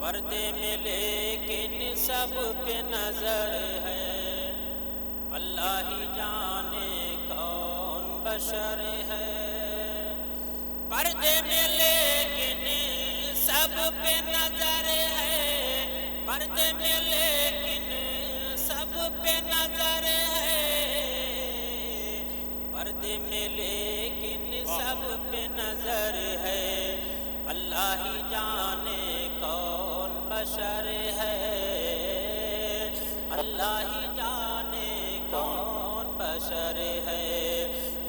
پردے میں لیکن سب پہ نظر ہے، اللہ ہی جانے کون بشر ہے۔ پردے میں لیکن سب پہ نظر ہے، پردے میں لیکن سب پہ نظر ہے، پردے میں لیکن سب پہ نظر ہے، اللہ ہی جانے کون بشر ہے، اللہ ہی جانے کون بشر ہے۔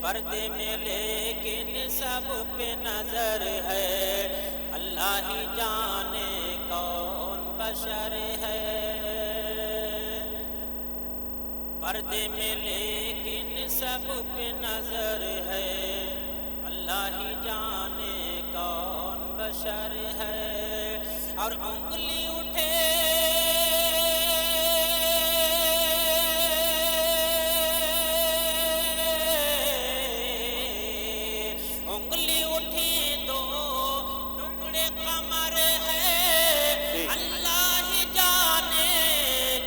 پردے میں لیکن سب پہ نظر ہے، اللہ ہی جانے کون بشر ہے۔ پردے میں لیکن سب پہ نظر ہے، اللہ ہی جانے کون بشر ہے۔ اور انگلی اٹھے انگلی اٹھی دو ٹکڑے قمر ہے، اللہ ہی جانے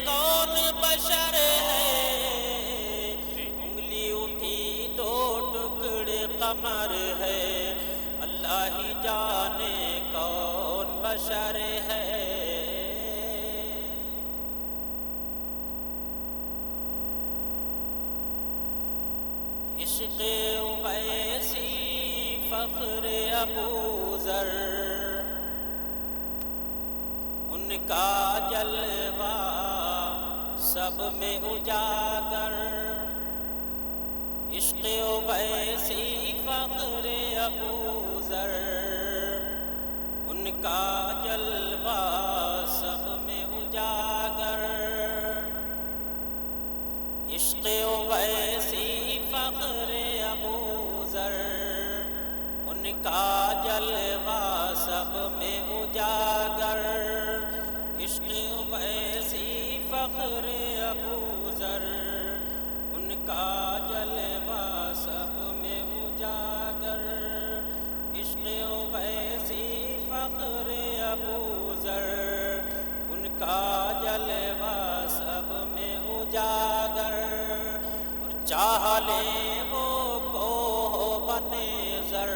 کون بشر ہے۔ انگلی اٹھی دو ٹکڑے قمر ہے، اللہ ہی جانے کون بشر ہے۔ عشق اویسی فخر ابو ذر، ان کا جلوہ سب میں اجاگر، عشق اویسی فخر ابو ذر، ان کا جلوہ سب میں اجاگر، عشق اویسی فخر ابو ذر، ان کا جلوہ سب میں اجاگر، عشق اویسی فخر ابو ذر، ان کا جلوہ سب میں اجاگر، عشق اویسی فخر ابو ذر، ان کا جلوہ سب میں اجاگر۔ اور چاہ لیں وہ کوہ بنے زر،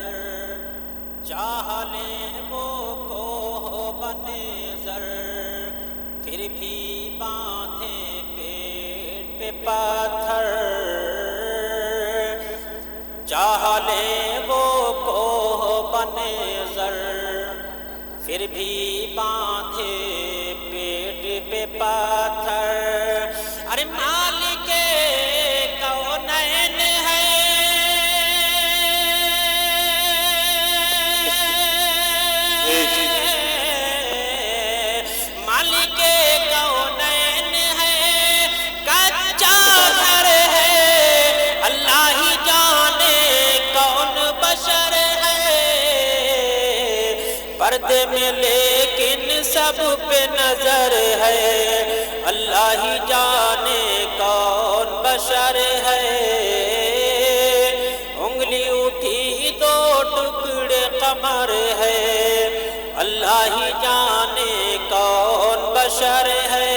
چاہ لیں وہ کوہ بنے زر، پھر بھی باندھیں پیٹ پہ پتھر، چاہ لیں وہ کوہ بنے زر، پھر بھی باندھے پیٹ پہ پتھر۔ ارے مالک کونین ہے، مالک کونین ہے، کچا گھر ہے، اللہ ہی جانے کون بشر ہے۔ پردے میں لیکن سب پہ نظر ہے، اللہ ہی جانے کون بشر ہے۔ انگلی اٹھی دو ٹکڑے قمر ہے، اللہ ہی جانے کون بشر ہے۔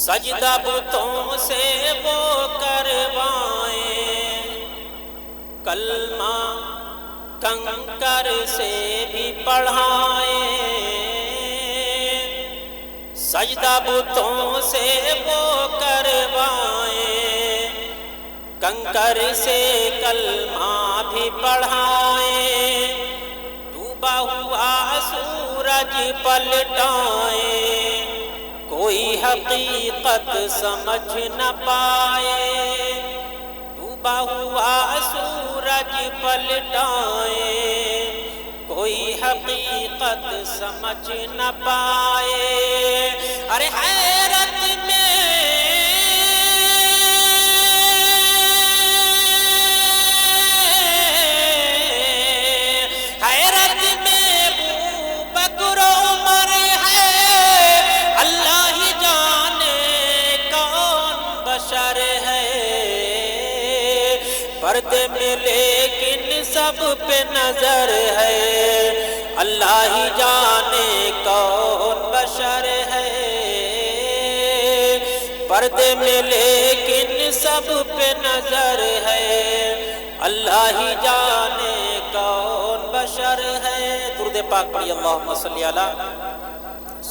سجدہ بتوں سے وہ کروائیں، کلمہ کنکر سے بھی پڑھائیں، سجدہ بتوں سے وہ کروائیں، کنکر سے کلمہ بھی پڑھائیں، ڈوبا ہوا سورج پلٹائیں، کوئی حقیقت سمجھ نہ پائے، ڈوبا ہوا سورج پلٹائیں، کوئی حقیقت سمجھ نہ پائے۔ ارے حیرت میں حیرت میں ابو بکر عمر ہے، اللہ ہی جانے کون بشر ہے۔ پردے میں لیکن سب پہ نظر ہے، اللہ ہی جانے کون بشر ہے، پردے میں لیکن سب پہ نظر ہے، اللہ ہی جانے کون بشر ہے۔ درود پاک پڑھی، اللہم صلی علی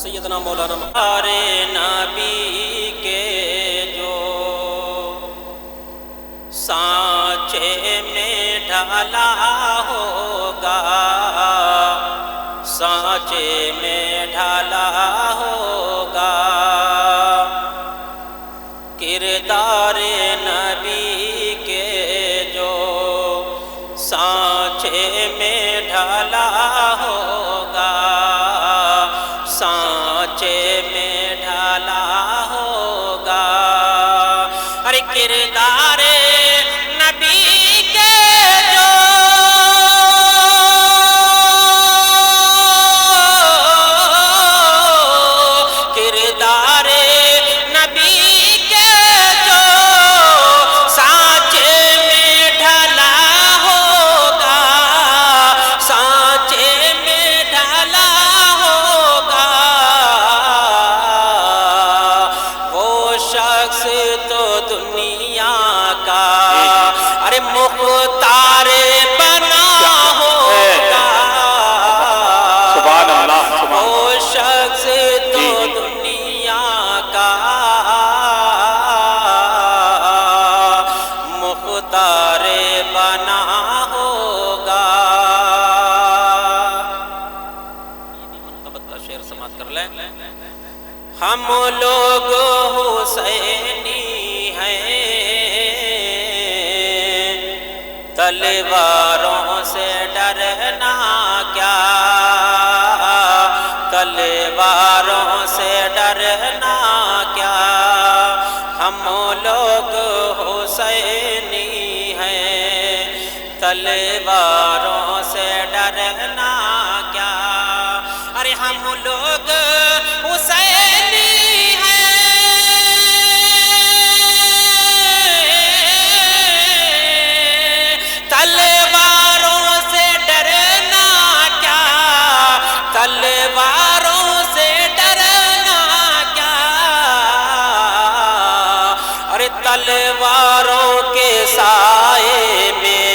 سیدنا مولانا ہمارے نبی کے جو سانچے میں ڈھالا ہوگا، سانچے میں ڈھالا ہوگا، کردار نبی کے جو سانچے میں ڈھالا ہوگا، سانچے میں ڈھالا ہوگا۔ ارے کردار نبی کے جو کردار نبی کے جو سانچے میں ڈھالا ہوگا، سانچے میں ڈھالا ہوگا، وہ شخص تو دنیا کا ارے مختار بنا ہوگا، سبحان اللہ، وہ شخص تو دنیا کا مختار بنا ہوگا۔ یہ بھی منقبت کا شعر سماعت کر لیں۔ ہم لوگ حسینی ہیں، تلواروں سے ڈرنا کیا، تلواروں سے ڈرنا کیا، ہم لوگ حسینی ہیں، تلواروں سے ڈرنا کیا، ارے ہم لوگ حسینی ہیں، تلواروں سے ڈرنا کیا، تلواروں سے ڈرنا کیا، ارے تلواروں کے سائے میں،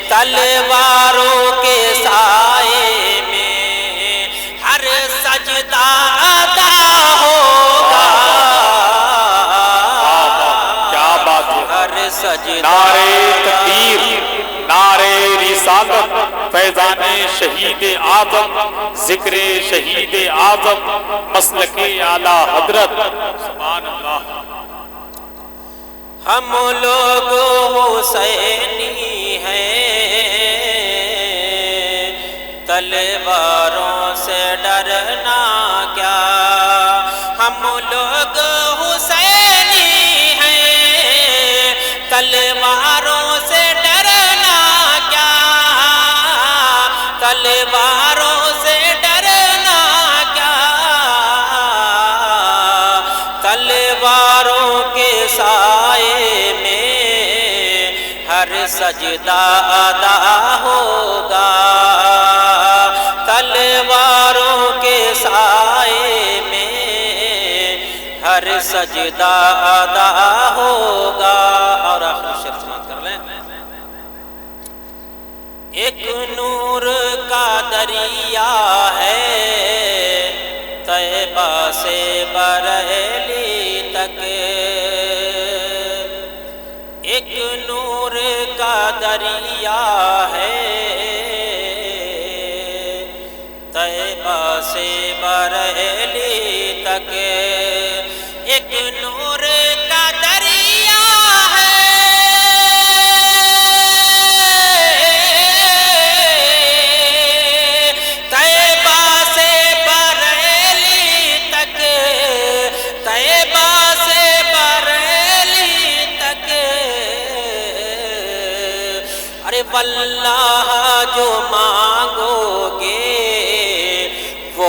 تلواروں کے سائے میں ہر سجدہ ادا ہوگا، کیا بات ہے۔ ہر سجدہ نعرے تکبیر، نعرے رسالت، فیضان شہید اعظم، ذکر شہید اعظم، مسلک اعلیٰ حضرت، سبحان اللہ۔ ہم لوگ حسینی ہیں، تلواروں سے ڈرنا کیا، ہم لوگ حسینی ہیں، تلواروں سے ڈرنا کیا، تلواروں سے ڈرنا کیا، تلواروں کے سائے میں ہر سجدہ ادا ہوگا، تلواروں کے سائے میں ہر سجدہ ادا ہوگا۔ اور آخری شعر سماعت کر لیں۔ ایک نور کا دریا ہے طیبہ سے بریلی تک، ایک نور کا دریا ہے طیبہ سے بریلی تک، ایک نور کا دریا ہے طیبہ سے بریلی تک، طیبہ سے بریلی تک، ارے واللہ جو مانگو گے وہ